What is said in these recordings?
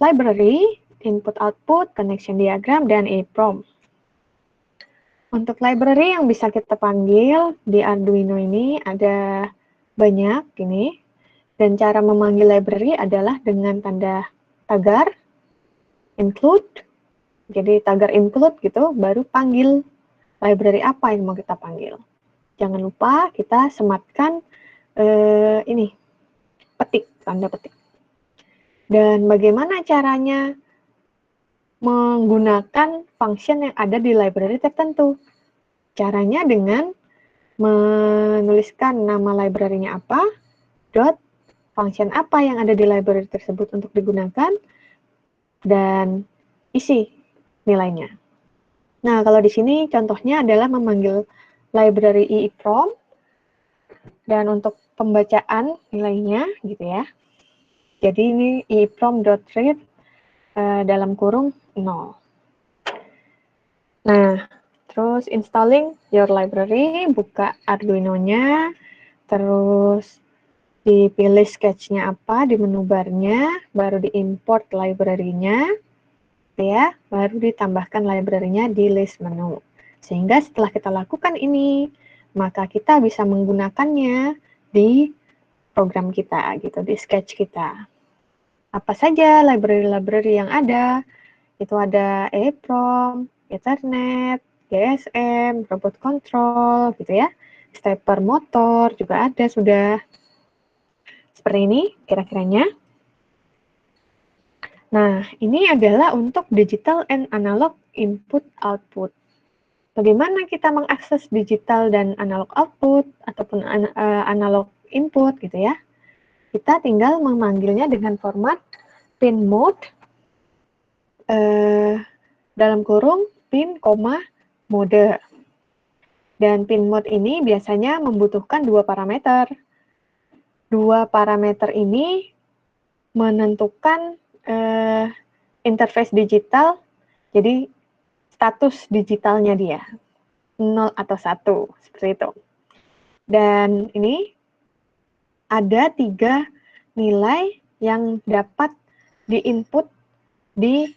library, input-output, connection diagram, dan EEPROM. Untuk library yang bisa kita panggil di Arduino ini ada banyak ini. Dan cara memanggil library adalah dengan tanda tagar, include. Jadi tagar include gitu, baru panggil library apa yang mau kita panggil. Jangan lupa kita sematkan ini, petik, tanda petik. Dan bagaimana caranya menggunakan function yang ada di library tertentu? Caranya dengan menuliskan nama library-nya apa, dot, function apa yang ada di library tersebut untuk digunakan, dan isi nilainya. Nah, kalau di sini contohnya adalah memanggil library EEPROM, dan untuk pembacaan nilainya, gitu ya. Jadi ini EEPROM.read dalam kurung 0. Nah, terus installing your library, buka Arduino-nya, terus dipilih sketch-nya apa di menu bar-nya, baru diimport library-nya, ya, baru ditambahkan library-nya di list menu. Sehingga setelah kita lakukan ini, maka kita bisa menggunakannya di program kita, gitu, di sketch kita. Apa saja library-library yang ada? Itu ada EEPROM, Ethernet, GSM, robot control, gitu ya. Stepper motor juga ada sudah. Seperti ini kira-kiranya. Nah, ini adalah untuk digital and analog input output. Bagaimana kita mengakses digital dan analog output ataupun analog input gitu ya. Kita tinggal memanggilnya dengan format pin mode dalam kurung pin, mode. Dan pin mode ini biasanya membutuhkan dua parameter. Dua parameter ini menentukan interface digital, jadi status digitalnya dia, 0 atau 1, seperti itu. Dan ini ada 3 nilai yang dapat di-input di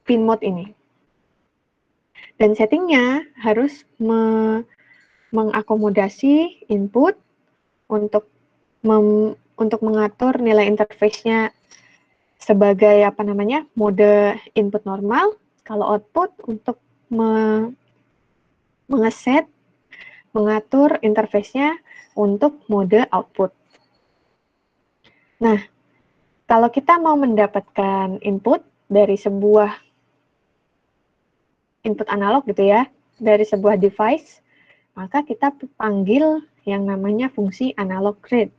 pin mode ini. Dan settingnya harus mengakomodasi input untuk mengatur nilai interface-nya sebagai mode input normal, kalau output untuk mengatur interface-nya untuk mode output. Nah, kalau kita mau mendapatkan input dari sebuah input analog gitu ya, dari sebuah device, maka kita panggil yang namanya fungsi analog read.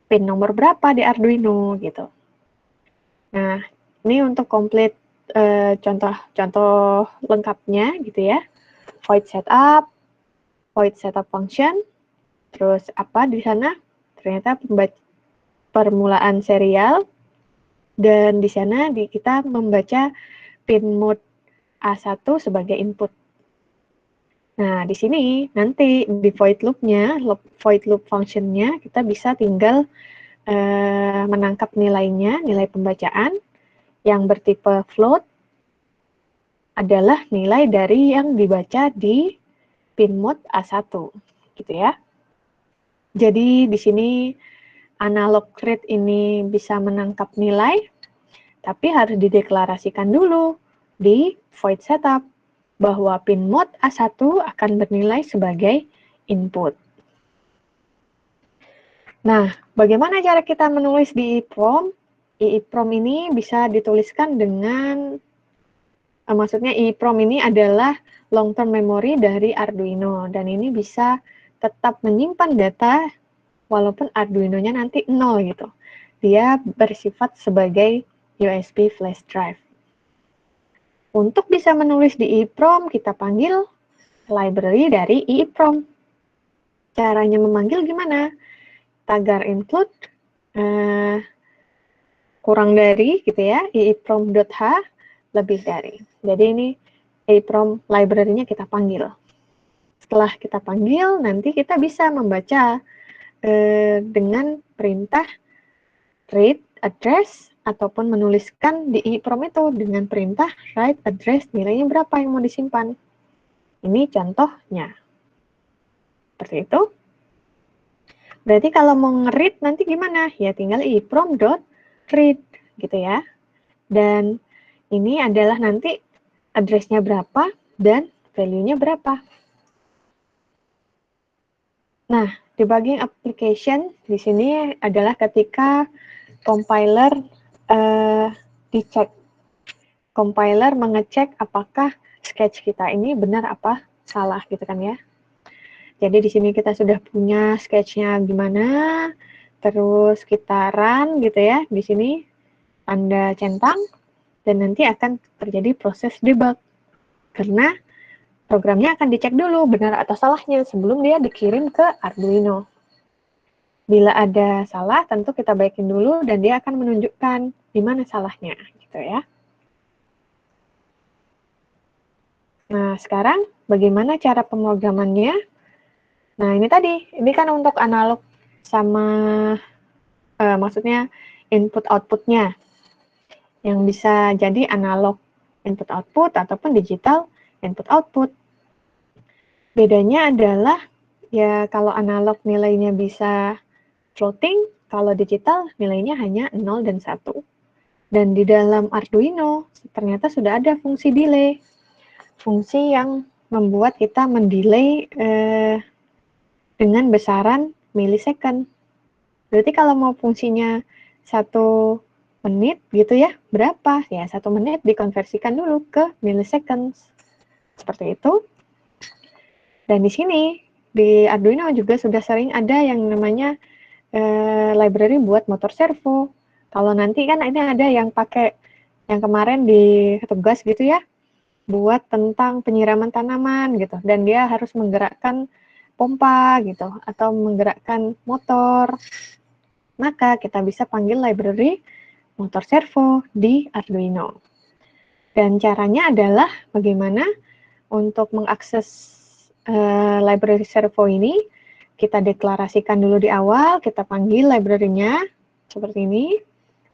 Pin nomor berapa di Arduino gitu. Nah, ini untuk komplit contoh lengkapnya gitu ya. Void setup function, terus apa di sana? Ternyata permulaan serial, dan di sana kita membaca pin mode A1 sebagai input. Nah, di sini nanti di void loop function-nya kita bisa tinggal menangkap nilainya, nilai pembacaan yang bertipe float adalah nilai dari yang dibaca di pin mode A1, gitu ya. Jadi di sini analog read ini bisa menangkap nilai, tapi harus dideklarasikan dulu di void setup bahwa pin mode A1 akan bernilai sebagai input. Nah, bagaimana cara kita menulis di EEPROM? EEPROM ini bisa dituliskan dengan, maksudnya EEPROM ini adalah long term memory dari Arduino, dan ini bisa tetap menyimpan data walaupun Arduino-nya nanti 0 gitu. Dia bersifat sebagai USB flash drive. Untuk bisa menulis di EEPROM, kita panggil library dari EEPROM. Caranya memanggil gimana? Tagar include kurang dari gitu ya, EEPROM.h lebih dari. Jadi ini EEPROM library-nya kita panggil. Setelah kita panggil, nanti kita bisa membaca dengan perintah read address ataupun menuliskan di EEPROM itu dengan perintah write address nilainya berapa yang mau disimpan. Ini contohnya. Seperti itu. Berarti kalau mau nge-read nanti gimana? Ya tinggal EEPROM.read gitu ya. Dan ini adalah nanti address-nya berapa dan value-nya berapa. Nah, debugging application di sini adalah ketika compiler dicek. Compiler mengecek apakah sketch kita ini benar apa salah gitu kan ya. Jadi di sini kita sudah punya sketch-nya gimana, terus kita run gitu ya. Di sini tanda centang dan nanti akan terjadi proses debug. Karena programnya akan dicek dulu benar atau salahnya sebelum dia dikirim ke Arduino. Bila ada salah, tentu kita baikin dulu dan dia akan menunjukkan di mana salahnya, gitu ya. Nah, sekarang bagaimana cara pemrogramannya? Nah, ini tadi, ini kan untuk analog sama, maksudnya input-outputnya, yang bisa jadi analog input-output ataupun digital input-output. Bedanya adalah, ya kalau analog nilainya bisa floating, kalau digital nilainya hanya 0 dan 1. Dan di dalam Arduino ternyata sudah ada fungsi delay. Fungsi yang membuat kita mendelay dengan besaran millisecond. Berarti kalau mau fungsinya 1 menit gitu ya, berapa? Ya 1 menit dikonversikan dulu ke milliseconds. Seperti itu. Dan di sini, di Arduino juga sudah sering ada yang namanya library buat motor servo. Kalau nanti kan ini ada yang pakai, yang kemarin di tugas gitu ya, buat tentang penyiraman tanaman gitu. Dan dia harus menggerakkan pompa gitu, atau menggerakkan motor. Maka kita bisa panggil library motor servo di Arduino. Dan caranya adalah bagaimana untuk mengakses library servo ini, kita deklarasikan dulu di awal, kita panggil library-nya seperti ini,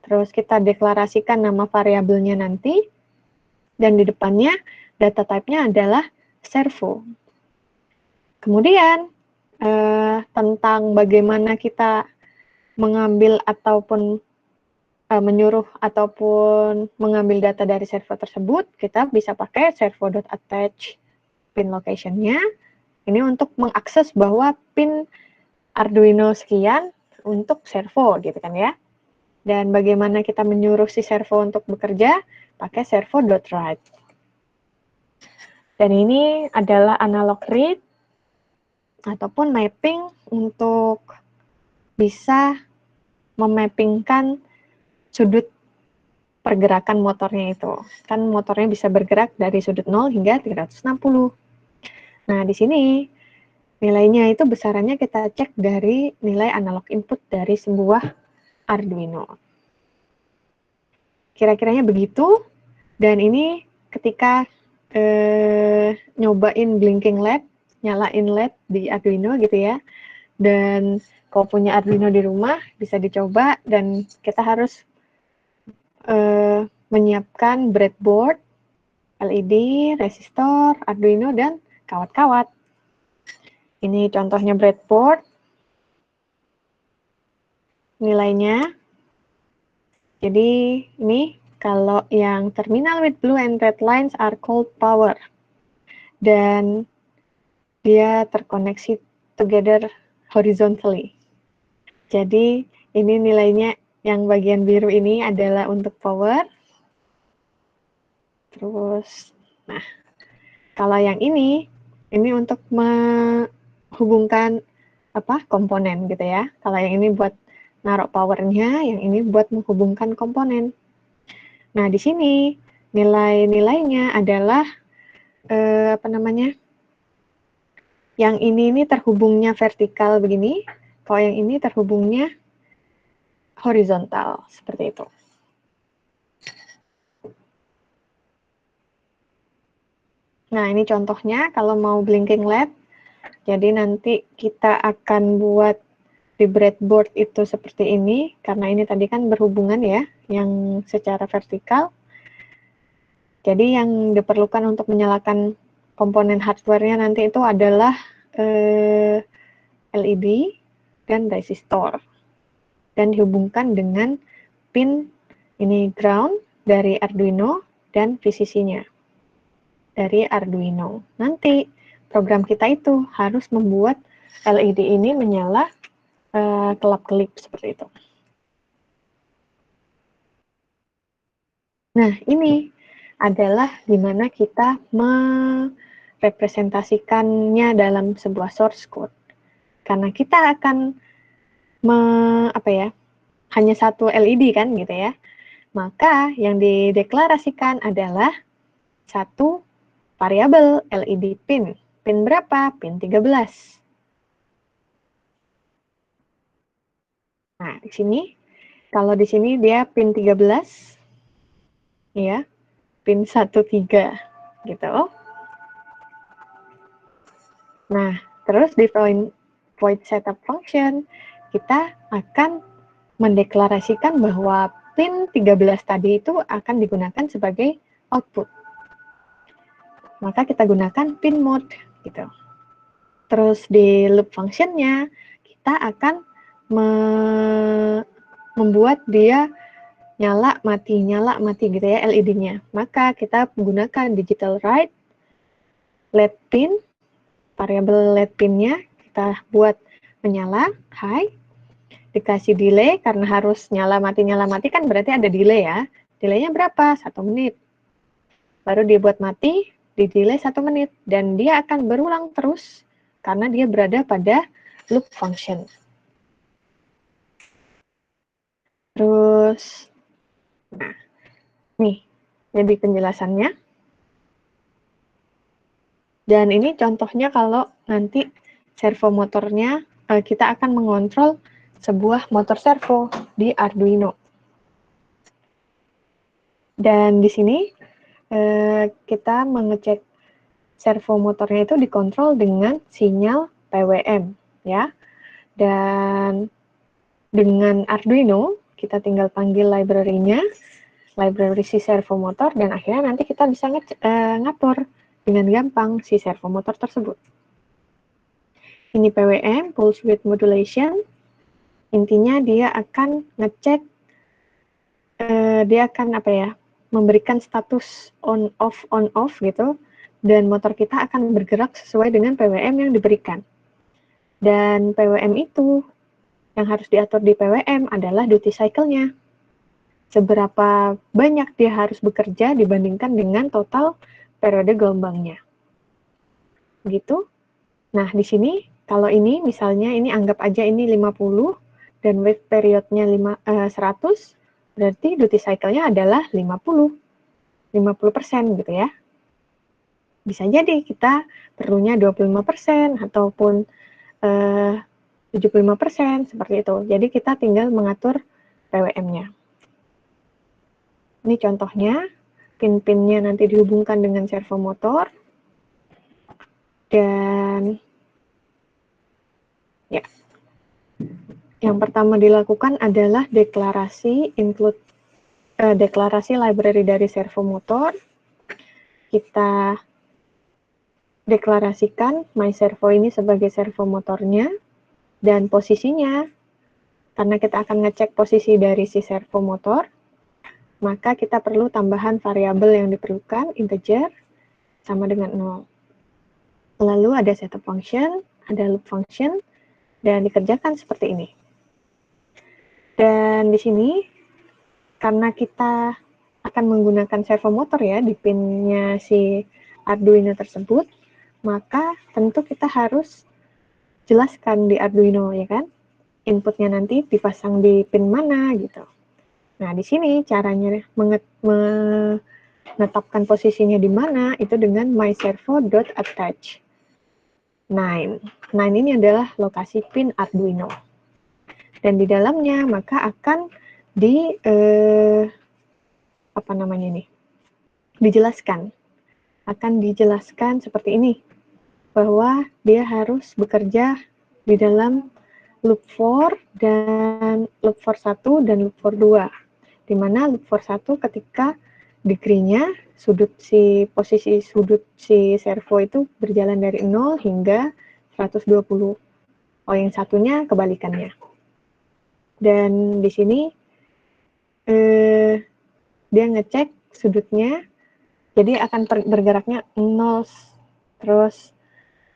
terus kita deklarasikan nama variabelnya nanti, dan di depannya data type-nya adalah servo. Kemudian, tentang bagaimana kita mengambil ataupun menyuruh ataupun mengambil data dari servo tersebut, kita bisa pakai servo.attach pin location-nya. Ini untuk mengakses bahwa pin Arduino sekian untuk servo gitu kan ya. Dan bagaimana kita menyuruh si servo untuk bekerja, pakai servo.write. Dan ini adalah analog read ataupun mapping untuk bisa memappingkan sudut pergerakan motornya itu. Kan motornya bisa bergerak dari sudut 0 hingga 360. Nah, di sini nilainya itu besarannya kita cek dari nilai analog input dari sebuah Arduino. Kira-kiranya begitu. Dan ini ketika nyobain blinking LED, nyalain LED di Arduino gitu ya. Dan kalau punya Arduino di rumah, bisa dicoba. Dan kita harus menyiapkan breadboard, LED, resistor, Arduino, dan kawat-kawat. Ini contohnya breadboard. Nilainya. Jadi ini kalau yang terminal with blue and red lines are called power. Dan dia terkoneksi together horizontally. Jadi ini nilainya yang bagian biru ini adalah untuk power. Terus, nah kalau yang ini untuk menghubungkan komponen gitu ya. Kalau yang ini buat naruh powernya, yang ini buat menghubungkan komponen. Nah, di sini nilai-nilainya adalah yang ini terhubungnya vertikal begini, kalau yang ini terhubungnya horizontal, seperti itu. Nah, ini contohnya kalau mau blinking LED. Jadi nanti kita akan buat di breadboard itu seperti ini, karena ini tadi kan berhubungan ya, yang secara vertikal. Jadi yang diperlukan untuk menyalakan komponen hardware-nya nanti itu adalah LED dan resistor. Dan dihubungkan dengan pin ini ground dari Arduino dan VCC-nya dari Arduino. Nanti program kita itu harus membuat LED ini menyala kelap-kelip seperti itu. Nah, ini adalah dimana kita merepresentasikannya dalam sebuah source code. Karena kita akan hanya satu LED kan gitu ya. Maka yang dideklarasikan adalah satu variabel LED pin. Pin berapa? Pin 13. Nah, di sini kalau di sini dia pin 13 ya, pin 13 gitu. Nah, terus di void setup function kita akan mendeklarasikan bahwa pin 13 tadi itu akan digunakan sebagai output. Maka kita gunakan pin mode gitu. Terus di loop function-nya kita akan membuat dia nyala mati gitu ya LED-nya. Maka kita menggunakan digital write LED pin, variabel LED pin-nya kita buat menyala high, dikasih delay karena harus nyala mati kan berarti ada delay ya. Delaynya berapa? 1 menit. Baru dibuat mati, di delay 1 menit dan dia akan berulang terus karena dia berada pada loop function. Terus, nah, nih, jadi penjelasannya. Dan ini contohnya kalau nanti servo motornya, kita akan mengontrol sebuah motor servo di Arduino. Dan di sini kita mengecek servo motornya itu dikontrol dengan sinyal PWM, ya. Dan dengan Arduino, kita tinggal panggil library-nya, library si servo motor, dan akhirnya nanti kita bisa ngatur dengan gampang si servo motor tersebut. Ini PWM, pulse width modulation. Intinya dia akan ngecek, dia akan memberikan status on off gitu, dan motor kita akan bergerak sesuai dengan PWM yang diberikan. Dan PWM itu yang harus diatur di PWM adalah duty cycle-nya. Seberapa banyak dia harus bekerja dibandingkan dengan total periode gelombangnya. Gitu. Nah, di sini kalau ini misalnya ini anggap aja ini 50 dan wave periodnya 100, berarti duty cycle-nya adalah 50% gitu ya. Bisa jadi kita perlunya 25% ataupun 75% seperti itu. Jadi kita tinggal mengatur PWM-nya. Ini contohnya, pin-pinnya nanti dihubungkan dengan servo motor. Dan ya, yang pertama dilakukan adalah deklarasi deklarasi library dari servo motor. Kita deklarasikan my servo ini sebagai servo motornya dan posisinya, karena kita akan ngecek posisi dari si servo motor, maka kita perlu tambahan variabel yang diperlukan, integer, sama dengan 0. Lalu ada setup function, ada loop function, dan dikerjakan seperti ini. Dan di sini, karena kita akan menggunakan servo motor ya, di pinnya si Arduino tersebut, maka tentu kita harus jelaskan di Arduino, ya kan? Inputnya nanti dipasang di pin mana, gitu. Nah, di sini caranya menetapkan posisinya di mana, itu dengan myservo.attach. 9 ini adalah lokasi pin Arduino. Dan di dalamnya maka akan dijelaskan seperti ini, bahwa dia harus bekerja di dalam loop for dan loop for 1 dan loop for 2. Di mana loop for 1 ketika degree-nya posisi sudut si servo itu berjalan dari 0 hingga 120. Oh, yang satunya kebalikannya. Dan di sini dia ngecek sudutnya, jadi akan bergeraknya 0 terus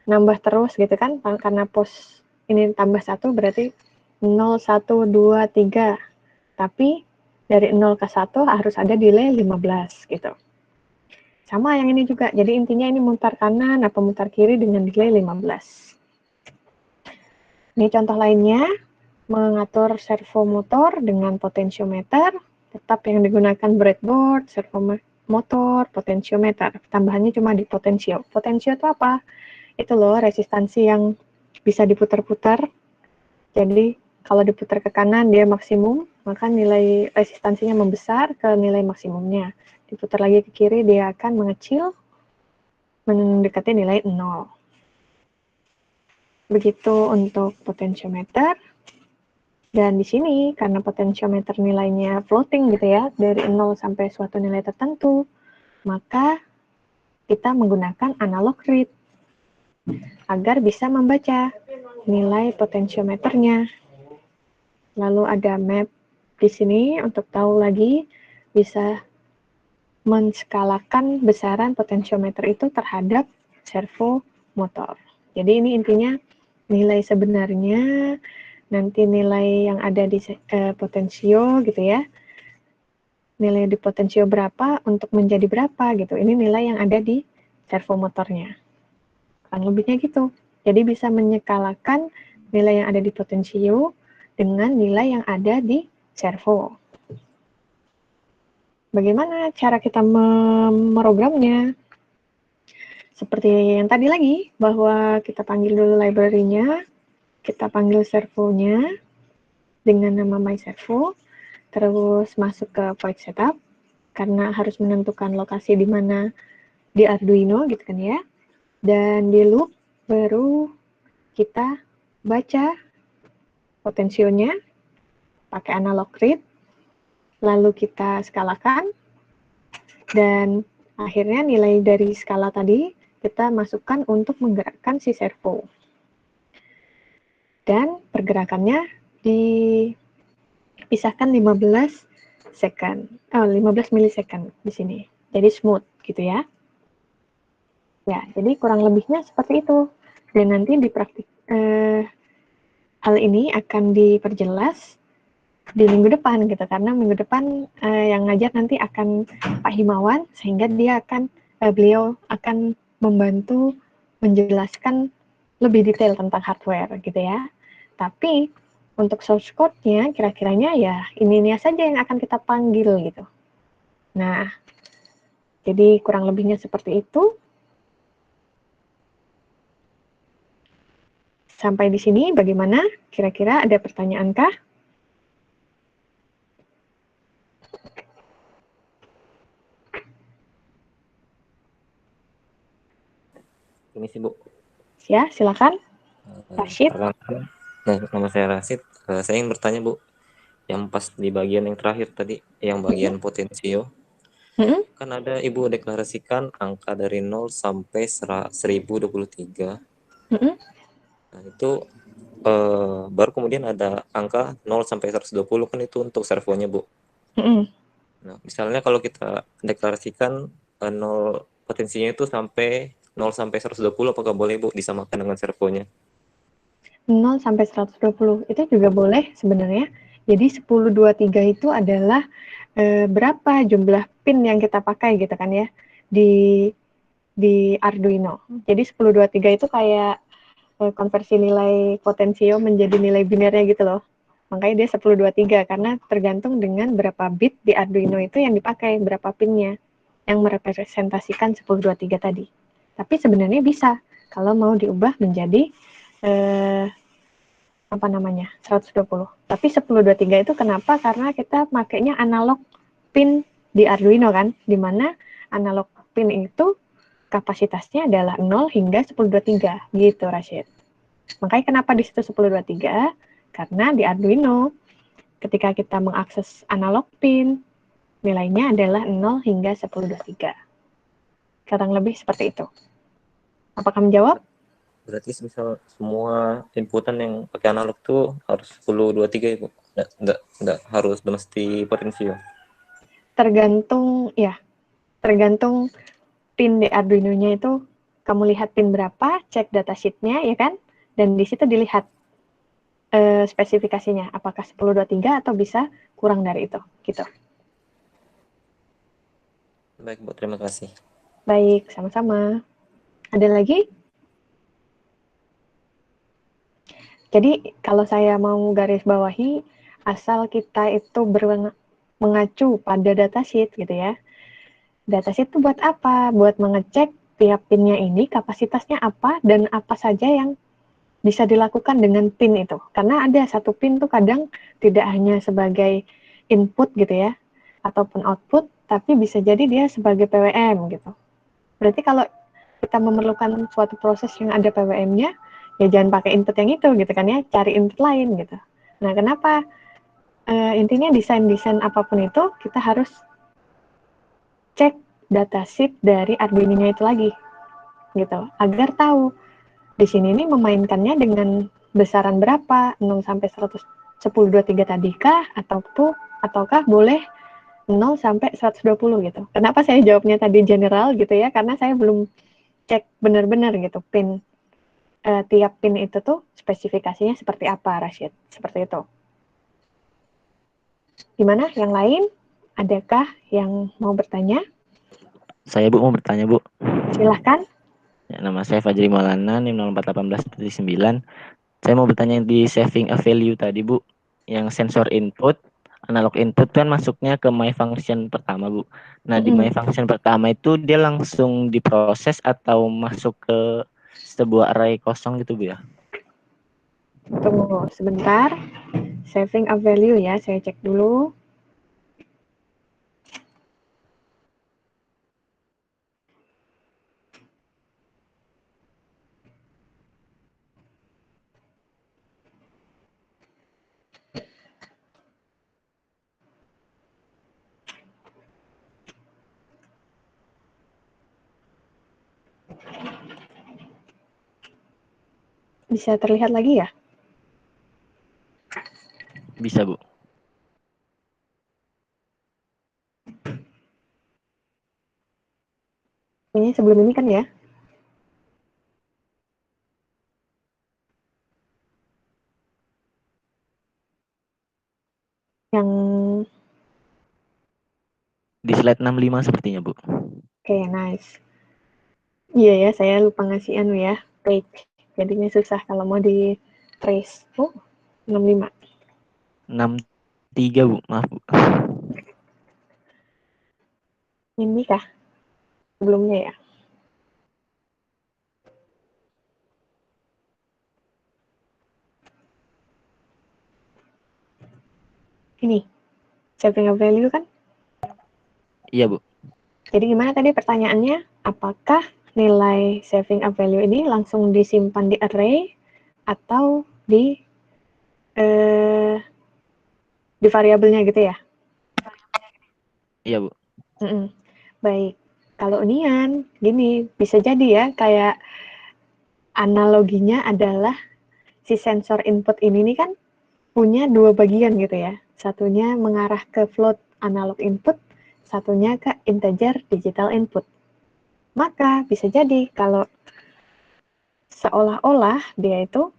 nambah terus gitu kan, karena pos ini tambah 1 berarti 0, 1, 2, 3. Tapi dari 0 ke 1 harus ada delay 15 gitu. Sama yang ini juga, jadi intinya ini mutar kanan atau mutar kiri dengan delay 15. Ini contoh lainnya, mengatur servo motor dengan potentiometer, tetap yang digunakan breadboard, servo motor, potentiometer. Tambahannya cuma di potensio. Potensio itu apa? Itu loh resistansi yang bisa diputar-putar. Jadi kalau diputar ke kanan dia maksimum, maka nilai resistansinya membesar ke nilai maksimumnya. Diputar lagi ke kiri dia akan mengecil mendekati nilai 0. Begitu untuk potentiometer. Dan di sini karena potentiometer nilainya floating gitu ya, dari 0 sampai suatu nilai tertentu, maka kita menggunakan analog read agar bisa membaca nilai potentiometernya. Lalu ada map di sini untuk tahu lagi bisa menskalakan besaran potentiometer itu terhadap servo motor. Jadi ini intinya nilai sebenarnya, nanti nilai yang ada di potensio gitu ya. Nilai di potensio berapa untuk menjadi berapa gitu. Ini nilai yang ada di servo motornya. Kurang lebihnya gitu. Jadi bisa menyekalakan nilai yang ada di potensio dengan nilai yang ada di servo. Bagaimana cara kita memprogramnya? Seperti yang tadi lagi, bahwa kita panggil dulu library-nya, kita panggil servonya dengan nama myServo, terus masuk ke void setup, karena harus menentukan lokasi di mana di Arduino gitu kan ya. Dan di loop baru kita baca potensionya pakai analog read, lalu kita skalakan, dan akhirnya nilai dari skala tadi kita masukkan untuk menggerakkan si servo. Dan pergerakannya dipisahkan 15 milisecond di sini. Jadi smooth gitu ya. Ya, jadi kurang lebihnya seperti itu. Dan nanti di praktik hal ini akan diperjelas di minggu depan gitu, karena minggu depan yang ngajar nanti akan Pak Himawan, sehingga beliau akan membantu menjelaskan lebih detail tentang hardware gitu ya. Tapi untuk source code-nya kira-kiranya ya ini saja yang akan kita panggil gitu. Nah, jadi kurang lebihnya seperti itu. Sampai di sini bagaimana? Kira-kira ada pertanyaankah? Ini sih, Bu. Ya, silakan. Rashid. Nama saya Rashid. Saya ingin bertanya, Bu. Yang pas di bagian yang terakhir tadi, yang bagian potensio, kan ada Ibu deklarasikan angka dari 0 sampai 1023. Nah, itu baru kemudian ada angka 0 sampai 120 kan itu untuk servonya, Bu. Nah, misalnya kalau kita deklarasikan 0 potensinya itu sampai 0 sampai 120, apakah boleh, Bu, disamakan dengan servonya? 0 sampai 120 itu juga boleh sebenarnya. Jadi 1023 itu adalah berapa jumlah pin yang kita pakai gitu kan ya di Arduino. Jadi 1023 itu kayak konversi nilai potensio menjadi nilai binernya gitu loh. Makanya dia 1023 karena tergantung dengan berapa bit di Arduino itu yang dipakai, berapa pinnya yang merepresentasikan 1023 tadi. Tapi sebenarnya bisa kalau mau diubah menjadi 120. Tapi 1023 itu kenapa? Karena kita makainya analog pin di Arduino kan, di mana analog pin itu kapasitasnya adalah 0 hingga 1023 gitu, Rashid. Makanya kenapa di situ 1023? Karena di Arduino, ketika kita mengakses analog pin, nilainya adalah 0 hingga 1023. Kurang lebih seperti itu. Apakah menjawab? Berarti misal semua inputan yang pakai analog tuh harus 1023 ya, Bu? Nggak harus mesti potensio. Tergantung pin di Arduino-nya itu, kamu lihat pin berapa, cek datasheet-nya, ya kan? Dan di situ dilihat spesifikasinya, apakah 1023 atau bisa kurang dari itu, gitu. Baik, Bu, terima kasih. Baik, sama-sama. Ada lagi? Jadi, kalau saya mau garis bawahi, asal kita itu mengacu pada datasheet, gitu ya. Datasheet itu buat apa? Buat mengecek tiap pinnya ini kapasitasnya apa dan apa saja yang bisa dilakukan dengan pin itu. Karena ada satu pin tuh kadang tidak hanya sebagai input gitu ya, ataupun output, tapi bisa jadi dia sebagai PWM gitu. Berarti kalau kita memerlukan suatu proses yang ada PWM-nya, ya jangan pakai input yang itu gitu kan ya, cari input lain gitu. Nah, kenapa? Intinya desain-desain apapun itu, kita harus cek datasheet dari Arduino-nya itu lagi gitu, agar tahu di sini ini memainkannya dengan besaran berapa, 0 sampai 11023 tadi kah, ataukah boleh 0 sampai 120 gitu. Kenapa saya jawabnya tadi general gitu ya, karena saya belum cek benar-benar gitu pin tiap pin itu tuh spesifikasinya seperti apa, Rashid. Seperti itu. Gimana? Yang lain? Adakah yang mau bertanya? Saya Bu mau bertanya Bu. Silahkan. Ya, nama saya Fajri Maulana, NIM 0418-9. Saya mau bertanya di saving a value tadi Bu, yang sensor input, analog input kan masuknya ke my function pertama Bu. Nah di my function pertama itu dia langsung diproses atau masuk ke sebuah array kosong gitu Bu ya? Tunggu sebentar. Saving a value ya, saya cek dulu. Bisa terlihat lagi ya? Bisa Bu. Ini sebelum ini kan ya? Yang di slide 65 sepertinya Bu. Oke, nice. Iya ya, saya lupa ngasih anu ya, page. Jadinya susah kalau mau di trace. Oh, 65. 63 Bu, maaf Bu. Ini kah? Sebelumnya ya? Ini, saving a value kan? Iya Bu. Jadi gimana tadi pertanyaannya? Apakah nilai saving a value ini langsung disimpan di array atau di variabelnya gitu ya? Iya Bu. Baik. Kalau Nian, gini, bisa jadi ya, kayak analoginya adalah si sensor input ini nih kan punya dua bagian gitu ya. Satunya mengarah ke float analog input, satunya ke integer digital input. Maka bisa jadi kalau seolah-olah dia itu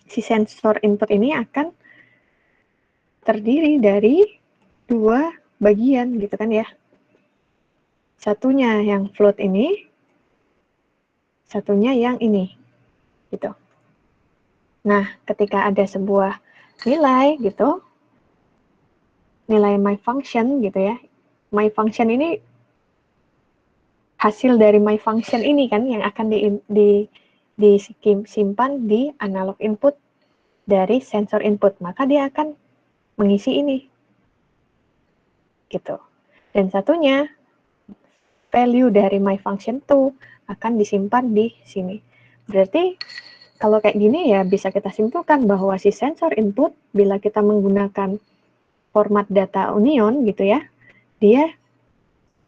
si sensor input ini akan terdiri dari dua bagian gitu kan ya. Satunya yang float ini, satunya yang ini gitu. Nah, ketika ada sebuah nilai gitu, nilai my function gitu ya. My function ini hasil dari my function ini kan yang akan disimpan di analog input dari sensor input. Maka dia akan mengisi ini. Gitu. Dan satunya value dari my function tuh akan disimpan di sini. Berarti kalau kayak gini ya bisa kita simpulkan bahwa si sensor input bila kita menggunakan format data union gitu ya, dia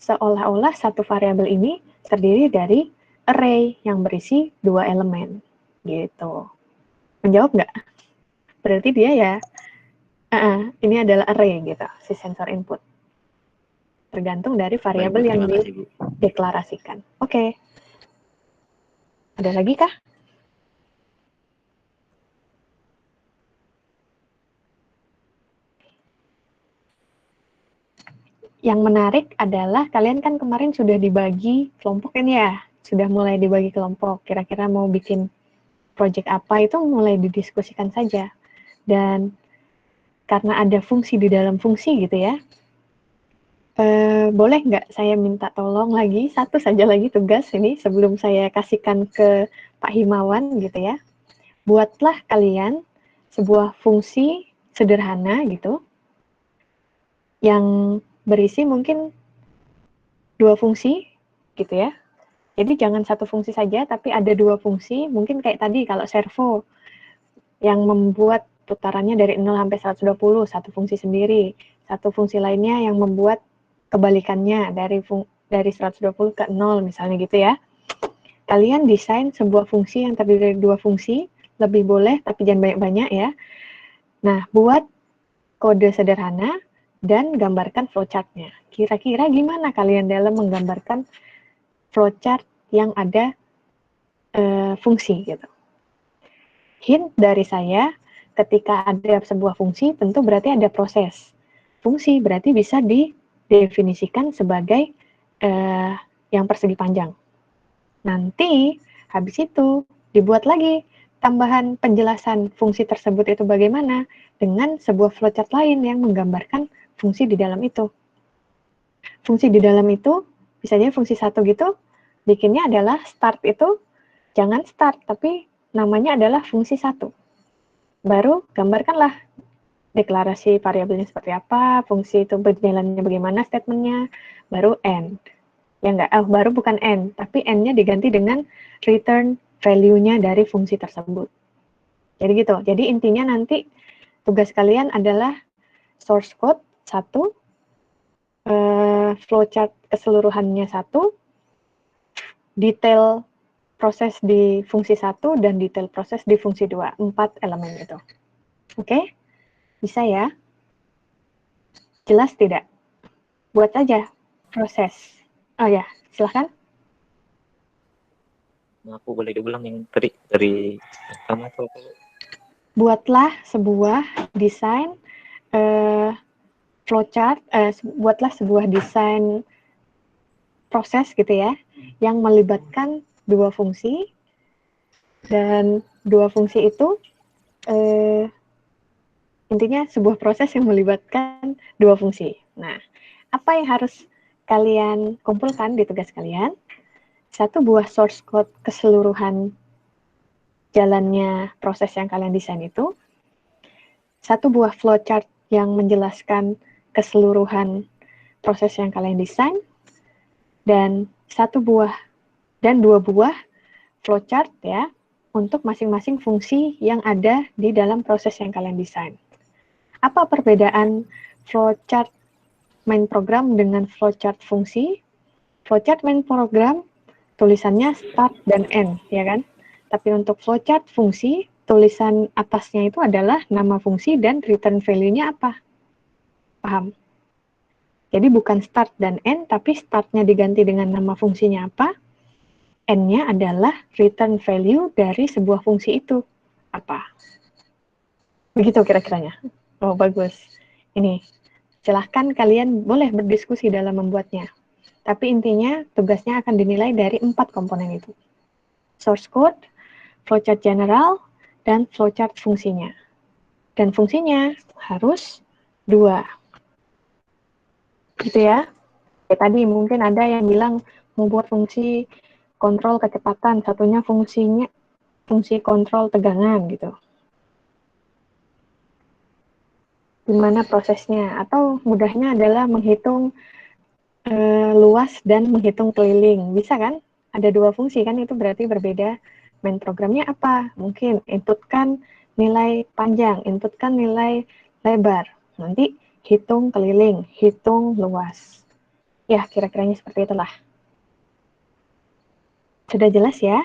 seolah-olah satu variabel ini terdiri dari array yang berisi 2 elemen gitu. Menjawab nggak? Berarti dia ya ini adalah array gitu, si sensor input. Tergantung dari variabel yang dideklarasikan. Oke. Ada lagi kah? Yang menarik adalah kalian kan kemarin sudah dibagi kelompok kan ya? Sudah mulai dibagi kelompok. Kira-kira mau bikin project apa itu mulai didiskusikan saja. Dan karena ada fungsi di dalam fungsi gitu ya, boleh nggak saya minta tolong lagi, satu saja lagi tugas ini sebelum saya kasihkan ke Pak Himawan gitu ya. Buatlah kalian sebuah fungsi sederhana gitu, yang berisi mungkin 2 fungsi gitu ya. Jadi jangan satu fungsi saja, tapi ada 2 fungsi, mungkin kayak tadi kalau servo, yang membuat putarannya dari 0 sampai 120, satu fungsi sendiri. Satu fungsi lainnya yang membuat kebalikannya dari 120 ke 0 misalnya gitu ya. Kalian desain sebuah fungsi yang terdiri dari 2 fungsi, lebih boleh tapi jangan banyak-banyak ya. Nah, buat kode sederhana dan gambarkan flowchart-nya. Kira-kira gimana kalian dalam menggambarkan flowchart yang ada fungsi gitu. Hint dari saya, ketika ada sebuah fungsi tentu berarti ada proses. Fungsi berarti bisa didefinisikan sebagai yang persegi panjang. Nanti habis itu dibuat lagi tambahan penjelasan fungsi tersebut itu bagaimana dengan sebuah flowchart lain yang menggambarkan fungsi di dalam itu. Fungsi di dalam itu bisa jadi fungsi 1 gitu, bikinnya adalah start itu jangan start tapi namanya adalah fungsi 1. Baru gambarkanlah deklarasi variabelnya seperti apa, fungsi itu berjalannya bagaimana statementnya, baru end. Ya enggak, baru bukan end, tapi end-nya diganti dengan return value-nya dari fungsi tersebut. Jadi gitu. Jadi intinya nanti tugas kalian adalah source code 1, flowchart keseluruhannya 1, detail proses di fungsi 1, dan detail proses di fungsi 2. 4 elemen itu. Oke? Bisa ya? Jelas tidak? Buat aja proses. Oh ya, silahkan. Aku boleh diulang yang tadi dari pertama tuh. Buatlah sebuah desain flowchart, buatlah sebuah desain proses gitu ya, yang melibatkan 2 fungsi, dan 2 fungsi itu intinya sebuah proses yang melibatkan 2 fungsi. Nah, apa yang harus kalian kumpulkan di tugas kalian? 1 buah source code keseluruhan jalannya proses yang kalian desain itu, 1 buah flowchart yang menjelaskan keseluruhan proses yang kalian desain, dan 2 buah flowchart ya untuk masing-masing fungsi yang ada di dalam proses yang kalian desain. Apa perbedaan flowchart main program dengan flowchart fungsi? Flowchart main program tulisannya start dan end, ya kan? Tapi untuk flowchart fungsi, tulisan atasnya itu adalah nama fungsi dan return value-nya apa? Paham? Jadi bukan start dan end, tapi startnya diganti dengan nama fungsinya apa, end-nya adalah return value dari sebuah fungsi itu. Apa? Begitu kira-kiranya. Oh, bagus. Ini, silahkan kalian boleh berdiskusi dalam membuatnya. Tapi intinya tugasnya akan dinilai dari 4 komponen itu. Source code, flowchart general, dan flowchart fungsinya. Dan fungsinya harus 2. Gitu ya. Kayak tadi mungkin ada yang bilang membuat fungsi kontrol kecepatan, satunya fungsi kontrol tegangan gitu. Gimana prosesnya? Atau mudahnya adalah menghitung luas dan menghitung keliling. Bisa kan? Ada 2 fungsi kan, itu berarti berbeda main programnya apa? Mungkin inputkan nilai panjang, inputkan nilai lebar. Nanti hitung keliling, hitung luas. Ya, kira-kiranya seperti itulah. Sudah jelas ya?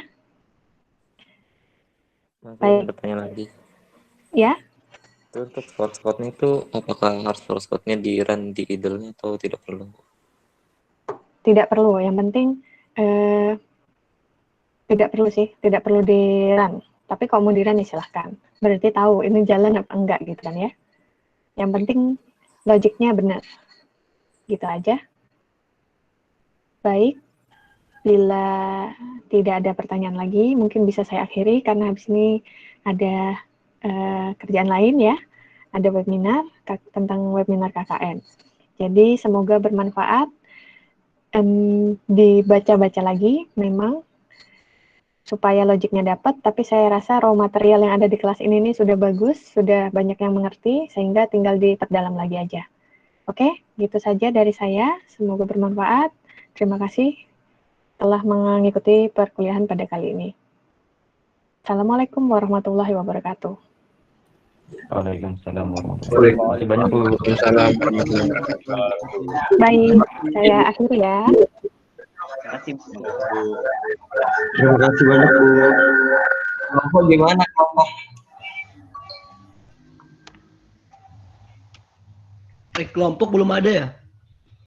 Baik. Bertanya lagi. Ya. Itu untuk source code-nya itu apakah harus source code-nya di run di idle-nya atau tidak perlu? Tidak perlu. Yang penting tidak perlu sih, tidak perlu di run. Tapi kalau mau di run ya silahkan. Berarti tahu ini jalan apa enggak gitu kan ya. Yang penting logiknya benar. Gitu aja. Baik. Bila tidak ada pertanyaan lagi, mungkin bisa saya akhiri karena habis ini ada kerjaan lain ya. Ada webinar tentang webinar KKN. Jadi semoga bermanfaat. Dibaca-baca lagi memang supaya logiknya dapat, tapi saya rasa raw material yang ada di kelas ini sudah bagus, sudah banyak yang mengerti, sehingga tinggal diperdalam lagi aja. Oke, gitu saja dari saya. Semoga bermanfaat. Terima kasih telah mengikuti perkuliahan pada kali ini. Assalamualaikum warahmatullahi wabarakatuh. Waalaikumsalam warahmatullahi wabarakatuh. Banyak Bu. Waalaikumsalam warahmatullahi wabarakatuh. Baik, saya akhiri ya. Terima kasih Bu. Terima kasih banyak Bu. Kelompok gimana kelompok? Kelompok belum ada ya?